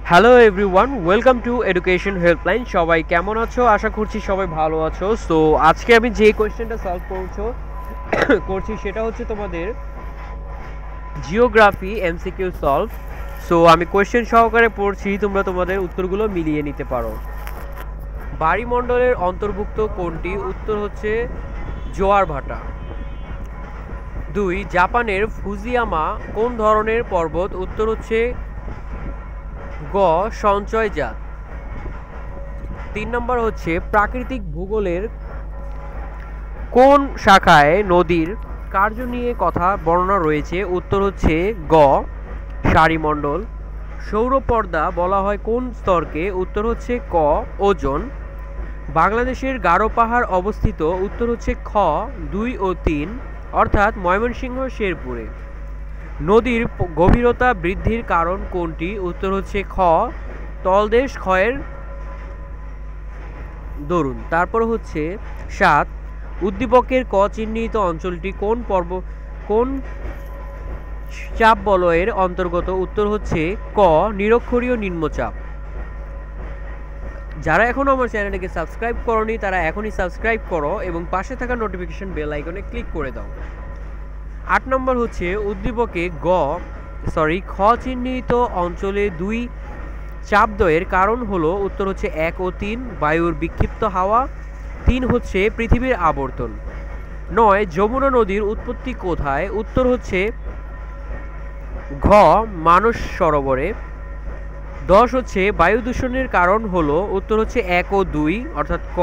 Hello everyone, welcome to education helpline. সবাই কেমন আছো? আশা করছি সবাই ভালো আছো। সো আজকে আমি যে কোয়েশ্চেনটা সলভ করছি সেটা হচ্ছে তোমাদের জিওগ্রাফি এমসিকিউ সলভ। সো আমি কোয়েশ্চেন সহকারে পড়ছি, তোমরা তোমাদের উত্তরগুলো মিলিয়ে নিতে পারো। বায়ুমণ্ডলের অন্তর্ভুক্ত কোনটি? উত্তর হচ্ছে জোয়ার ভাটা। 2. জাপানের ফুজিয়ামা কোন ধরনের পর্বত? উত্তর হচ্ছে গ সঞ্চয়জাত। 3 নম্বর হচ্ছে প্রাকৃতিক ভূগোলের কোন শাখায় নদীর কার্য নিয়ে কথা বর্ণনা রয়েছে? উত্তর হচ্ছে গ সারিমণ্ডল। সৌরপর্দা বলা হয় কোন স্তরকে? উত্তর হচ্ছে ক ওজোন। বাংলাদেশের গারো পাহাড় অবস্থিত? উত্তর হচ্ছে খ 2 ও 3 অর্থাৎ ময়মনসিংহ শেরপুরে। নদীর গভীরতা বৃদ্ধির কারণ কোনটি? উত্তর হচ্ছে খ তলদেশ ক্ষয়ের দরুন। তারপর হচ্ছে 7. উদ্দীপকের ক চিহ্নিত অঞ্চলটি কোন চাপ বলয়ের অন্তর্গত? উত্তর হচ্ছে ক নিরক্ষীয় নিম্নচাপ। যারা এখনও আমার চ্যানেলটিকে সাবস্ক্রাইব করোনি তারা এখনই সাবস্ক্রাইব করো এবং পাশে থাকা নোটিফিকেশন বেল আইকনে ক্লিক করে দাও। 8 নম্বর হচ্ছে উদ্দীপকে খ চিহ্নিত অঞ্চলে 2 চাপদ্বয়ের কারণ হলো? উত্তর হচ্ছে 1 ও 3 বায়ুর বিক্ষিপ্ত হাওয়া, 3 হচ্ছে পৃথিবীর আবর্তন। 9 যমুনা নদীর উৎপত্তি কোথায়? উত্তর হচ্ছে ঘ মানস সরোবরে। 10 হচ্ছে বায়ু দূষণের কারণ হলো? উত্তর হচ্ছে 1 ও 2 অর্থাৎ ক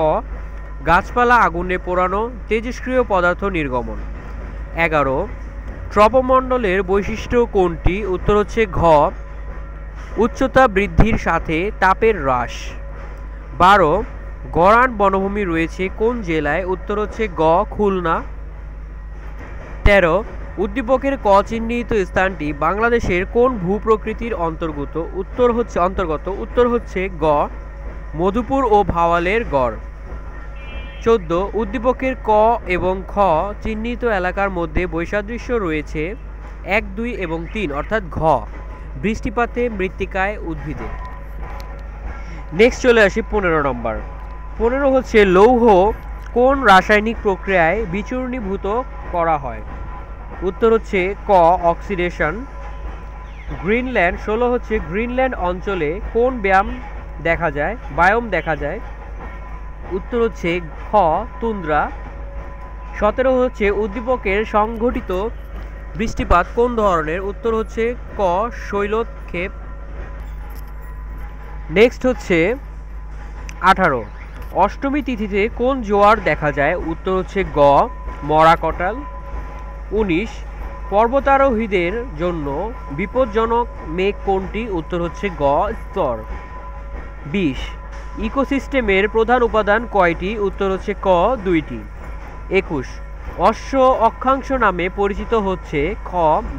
গাছপালা আগুনে পোড়ানো, তেজস্ক্রিয় পদার্থ নির্গমন। 11 ট্রপোমণ্ডলের বৈশিষ্ট্য কোনটি? উত্তর হচ্ছে ঘ উচ্চতা বৃদ্ধির সাথে তাপের হ্রাস। 12 গরান বনভূমি রয়েছে কোন জেলায়? উত্তর হচ্ছে গ খুলনা। 13 উদ্দীপকের ক চিহ্নিত স্থানটি বাংলাদেশের কোন ভূপ্রকৃতির অন্তর্গত? উত্তর হচ্ছে গ মধুপুর ও ভাওয়ালের গড়। 14 উদ্দীপকের ক এবং খ চিহ্নিত এলাকার মধ্যে বৈসাদৃশ্য রয়েছে 1, 2 এবং 3 অর্থাৎ ঘ বৃষ্টিপাতে, মৃত্তিকায়, উদ্ভিদে। নেক্সট চলে আসি 15 নম্বর। 15 হচ্ছে লৌহ কোন রাসায়নিক প্রক্রিয়ায় বিচূর্ণীভূত করা হয়? উত্তর হচ্ছে ক অক্সিডেশন। গ্রিনল্যান্ড 16 হচ্ছে গ্রিনল্যান্ড অঞ্চলে কোন বায়োম দেখা যায়? উত্তর হচ্ছে খ তুন্দ্রা। 17 হচ্ছে উদ্দীপকের সংঘটিত বৃষ্টিপাত কোন ধরনের? উত্তর হচ্ছে ক শৈলক্ষেপ। নেক্সট হচ্ছে 18 অষ্টমী তিথিতে কোন জোয়ার দেখা যায়? উত্তর হচ্ছে গ মরাকটাল। 19 পর্বতারোহীদের জন্য বিপজ্জনক মেঘ কোনটি? উত্তর হচ্ছে গ স্তর। 20 ইকোসিস্টেমের প্রধান উপাদান কয়টি? উত্তর হচ্ছে ক 2টি। 21 অশ্ব অক্ষাংশ নামে পরিচিত হচ্ছে খ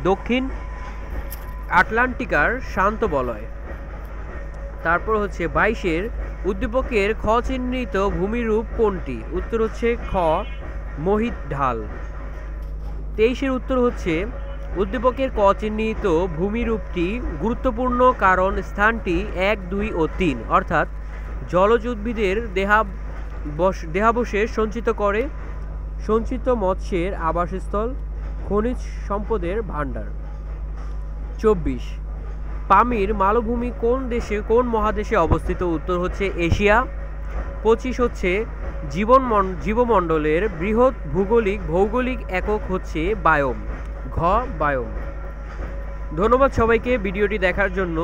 দক্ষিণ আটলান্টিকার শান্ত বলয়। তারপর হচ্ছে 22 উদ্দীপকের খ চিহ্নিত ভূমিরূপ কোনটি? উত্তর হচ্ছে খ মোহিত ঢাল। 23 উত্তর হচ্ছে উদ্দীপকের ক চিহ্নিত ভূমিরূপটি গুরুত্বপূর্ণ কারণ স্থানটি 1, 2 ও 3 অর্থাৎ জলজ উদ্ভিদের দেহাবশেষ সঞ্চিত করে, সঞ্চিত মৎস্যের আবাসস্থল, খনিজ সম্পদের ভাণ্ডার। 24 পামির মালভূমি কোন মহাদেশে অবস্থিত? উত্তর হচ্ছে এশিয়া। 25 হচ্ছে জীবমণ্ডলের বৃহৎ ভৌগোলিক একক হচ্ছে বায়োম, ঘ বায়োম। ধন্যবাদ সবাইকে ভিডিওটি দেখার জন্য।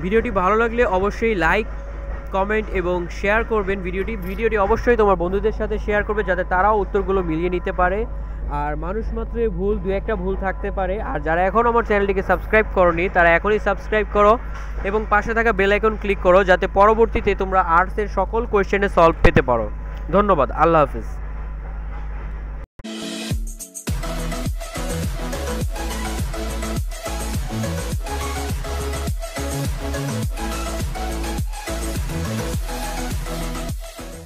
ভিডিওটি ভালো লাগলে অবশ্যই লাইক, কমেন্ট এবং শেয়ার করবেন। ভিডিওটি অবশ্যই তোমার বন্ধুদের সাথে শেয়ার করবে যাতে তারাও উত্তরগুলো মিলিয়ে নিতে পারে। আর মানুষ মাত্রই ভুল, 2-1টা ভুল থাকতে পারে। আর যারা এখন আমার চ্যানেলটিকে সাবস্ক্রাইব করোনি তারা এখনই সাবস্ক্রাইব করো এবং পাশে থাকা বেল আইকন ক্লিক করো যাতে পরবর্তীতে তোমরা আর্টসের সকল কোয়েশ্চেনের সলভ পেতে পারো। ধন্যবাদ, আল্লাহ হাফিজ।